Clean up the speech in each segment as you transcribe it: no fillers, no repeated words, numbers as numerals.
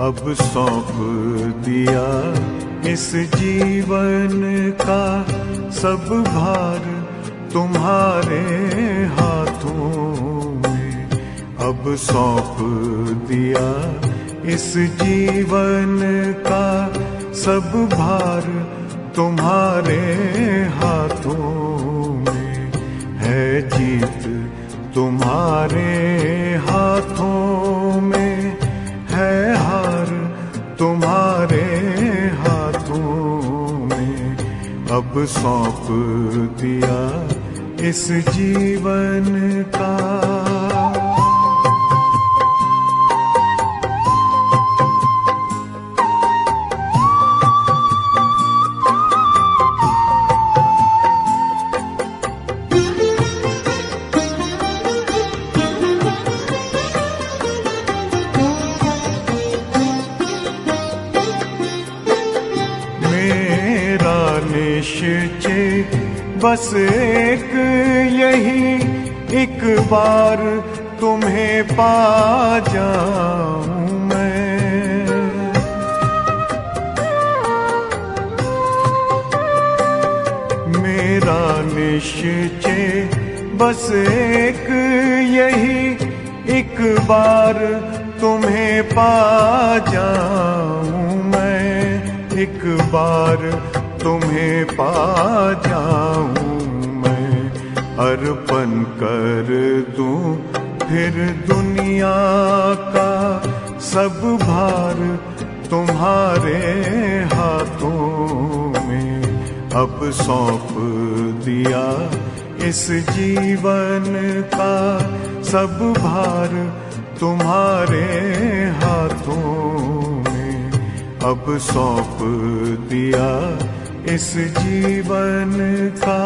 अब सौंप दिया इस जीवन का सब भार तुम्हारे हाथों में। अब सौंप दिया इस जीवन का सब भार तुम्हारे हाथों में। है जीत तुम्हारे हाथों में, है हार तुम्हारे हाथों में। अब सौंप दिया इस जीवन का। निश्चय बस एक यही, एक बार तुम्हें पा जाऊं मैं। मेरा निश्चय बस एक यही, एक बार तुम्हें पा जाऊं मैं। एक बार तुम्हें पा जाऊं मैं। अर्पण कर दूं फिर दुनिया का सब भार तुम्हारे हाथों में। अब सौंप दिया इस जीवन का सब भार तुम्हारे हाथों में। अब सौंप दिया इस जीवन का।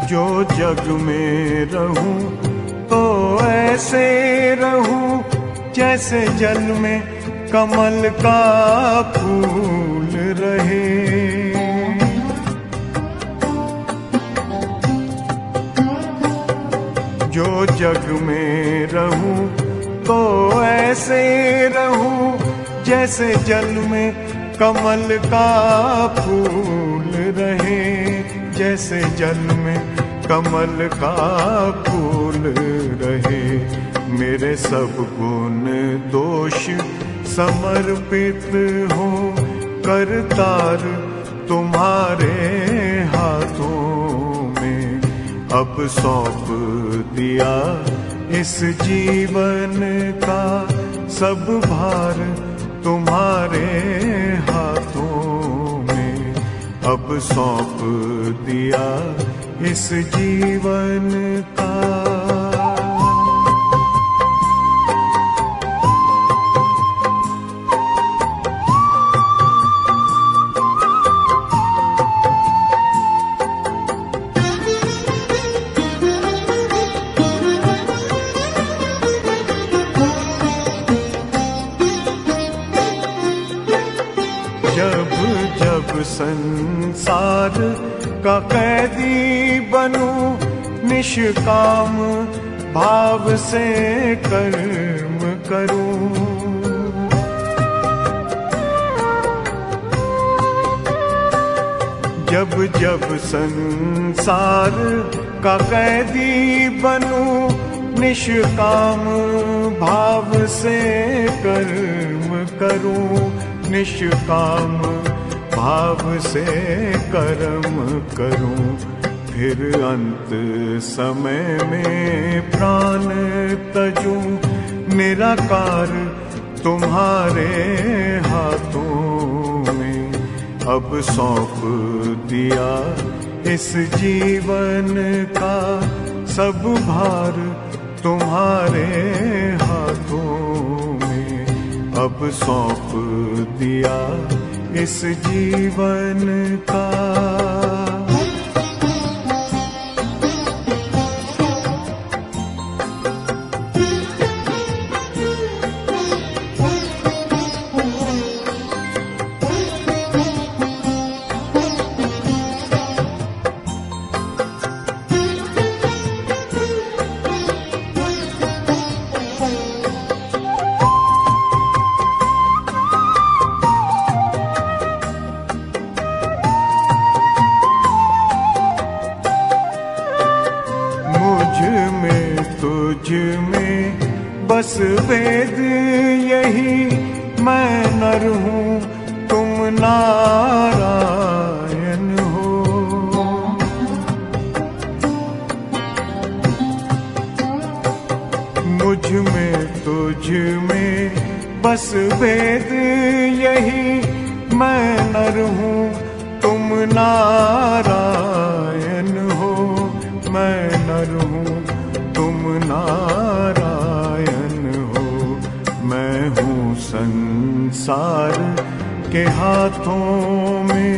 जो जग में रहूं तो ऐसे रहूं जैसे जल में कमल का फूल रहे। जो जग में रहूं तो ऐसे रहूं जैसे जल में कमल का फूल रहे। जैसे जल में कमल का फूल रहे। मेरे सब गुण दोष समर्पित हो करतार तुम्हारे हाथों में। अब सौंप दिया इस जीवन का सब भार तुम्हारे हाथों में। अब सौंप दिया इस जीवन का। जब जब संसार का कैदी बनूं निष्काम भाव से कर्म करूं। जब जब संसार का कैदी बनूं निष्काम भाव से कर्म करूं। निष्काम भाव से कर्म करूं। फिर अंत समय में प्राण तजूं निराकार तुम्हारे हाथों में। अब सौंप दिया इस जीवन का सब भार तुम्हारे हाथों में अब सौंप दिया इस जीवन का। तुझ में बस वेद यही, मैं नर हूँ तुम नारायण हो। मुझ में तुझ में बस वेद यही, मैं नर हूँ तुम नारायण हो। मैं नर हूँ तुम नारायण हो। मैं हूँ संसार के हाथों में,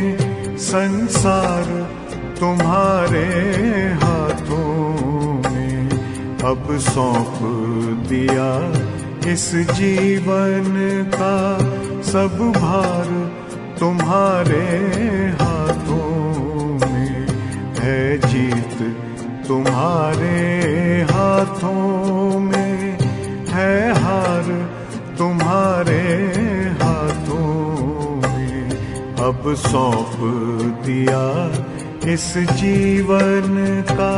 संसार तुम्हारे हाथों में अब सौंप दिया इस जीवन का। सब भार तुम्हारे हाथों में है, जीत तुम्हारे हाथों में है, हार तुम्हारे हाथों में अब सौंप दिया इस जीवन का।